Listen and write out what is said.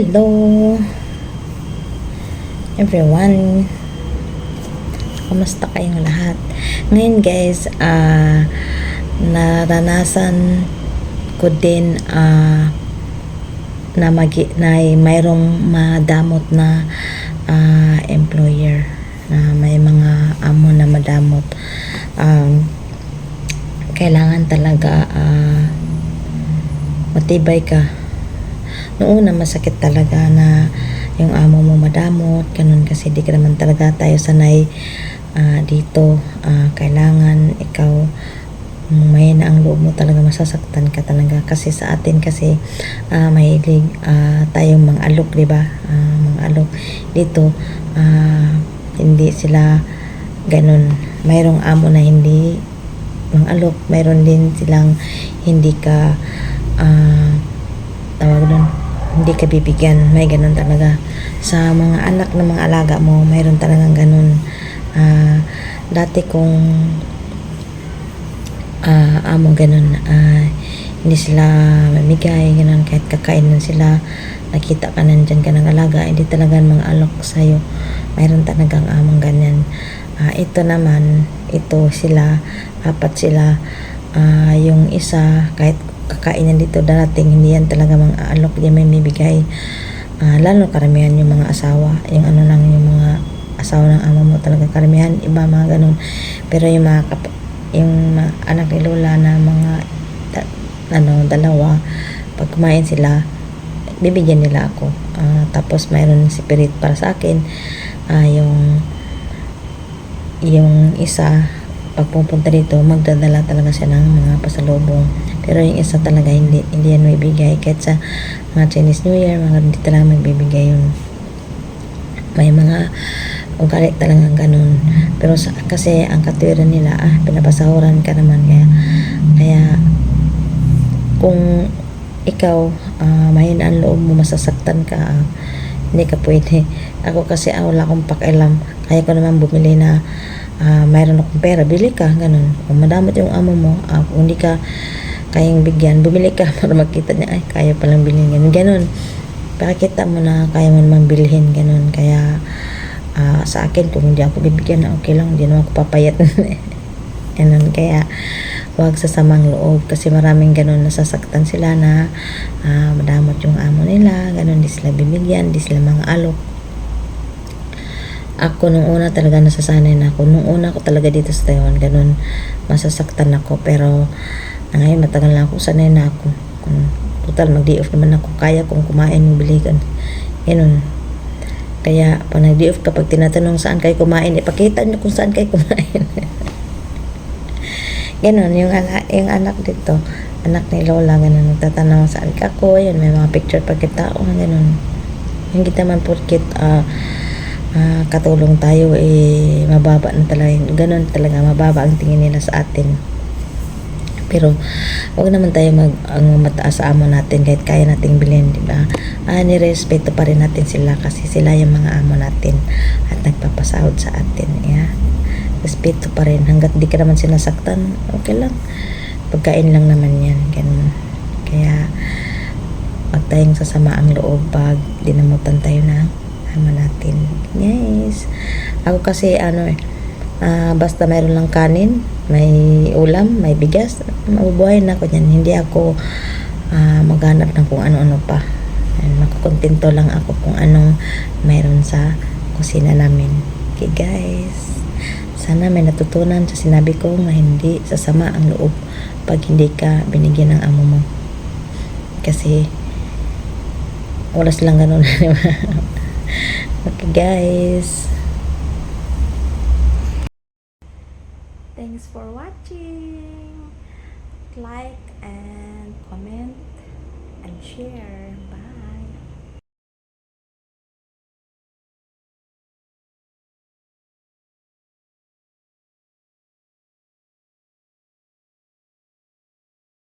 Hello everyone, kumusta kayong lahat? Ngayon guys, naranasan ko din na mayroong madamot na employer, na may mga amo na madamot. Kailangan talaga matibay ka. Noong una masakit talaga na yung amo mo madamot, ganun, kasi di ka naman talaga tayo sanay dito. Kailangan ikaw may na ang loob mo, talaga masasaktan ka talaga kasi sa atin kasi mahilig tayong mga alok, di ba? Mga alok dito, hindi sila ganun. Mayroong amo na hindi mga alok, mayroon din silang hindi ka tawag nun, hindi ka bibigyan. May ganun talaga sa mga anak ng mga alaga mo, mayroon talagang ganun. Dati kong amo ganun, hindi sila mamigay ganun, kahit kakain na sila, nakita ka nandyan ka ng alaga, hindi talaga mga alok sa'yo. Mayroon talagang among ganyan. Ito naman, ito sila, apat sila. Yung isa, kahit kakain dito darating, hindi yan talaga mga alok, hindi may bibigay. Lalo karamihan yung mga asawa, yung ano lang, yung mga asawa ng amo mo talaga, karamihan iba mga ganun. Pero yung mga anak ni Lola na mga dalawa, pag kumain sila, bibigyan nila ako. Tapos mayroon spirit para sa akin. Yung isa, pag pupunta dito, magdadala talaga siya ng mga pasalubong. Pero yung isa talaga hindi yan may bigay. Kahit sa mga Chinese New Year, mga hindi talaga magbibigay yun. May mga ugali talagang ganun. Pero kasi ang katwiran nila, pinapasahuran ka naman. Kaya kung ikaw mahina ang loob mo, masasaktan ka, hindi ka pwede. Ako kasi wala akong pakialam. Kaya ko naman bumili na mayroon akong pera, bili ka, ganun. Kung madamot yung amo mo, kung hindi ka kayang bigyan, bumili ka para makita niya, ay, kaya palang bilhin, ganun. Pakita mo na kaya mo naman bilhin, ganun. Kaya sa akin, kung hindi ako bibigyan, okay lang, hindi naman ako papayat. Ganun. Kaya huwag sasamang loob, kasi maraming ganun, nasasaktan sila na madamot yung amo nila, ganun, di sila bibigyan, di sila mga alok. Ako nung una talaga nasasanay na ako. Nung una ko talaga dito sa Taiwan, ganun, masasaktan ako. Pero ngayon matagal na ako, sanay na ako. Total, mag-day off naman ako, kaya kong kumain, biligan. Ganun. Kaya pag nag-day off, kapag tinatanong saan kayo kumain, ipakita nyo kung saan kayo kumain. Ganun, yung anak dito, anak ni Lola, ganun, nagtatanong saan ka ko, yun, may mga picture pagkita, ganun. Yung kita man porkit katulong tayo, mababa na talaga, ganun talaga, mababa ang tingin nila sa atin. Pero wag naman tayo ang mataas sa amo natin, kahit kaya nating bilhin, di ba? Nirespeto pa rin natin sila, kasi sila yung mga amo natin at nagpapasahod sa atin. Respeto pa rin, hanggat di ka naman sinasaktan, okay lang, pagkain lang naman yan, ganun. Kaya wag tayong sasama ang loob pag dinamutan tayo ng amo natin. Yes, ako kasi basta mayroon lang kanin, may ulam, may bigas, mabubuhay na ako dyan. Hindi ako maghanap ng kung ano-ano pa. Makukontento lang ako kung anong mayroon sa kusina namin. Okay guys, sana may natutunan sa sinabi ko, na hindi sasama ang loob pag hindi ka binigyan ng amo mo, kasi wala silang ganun. Okay guys, thanks for watching. Like and comment and share. Bye.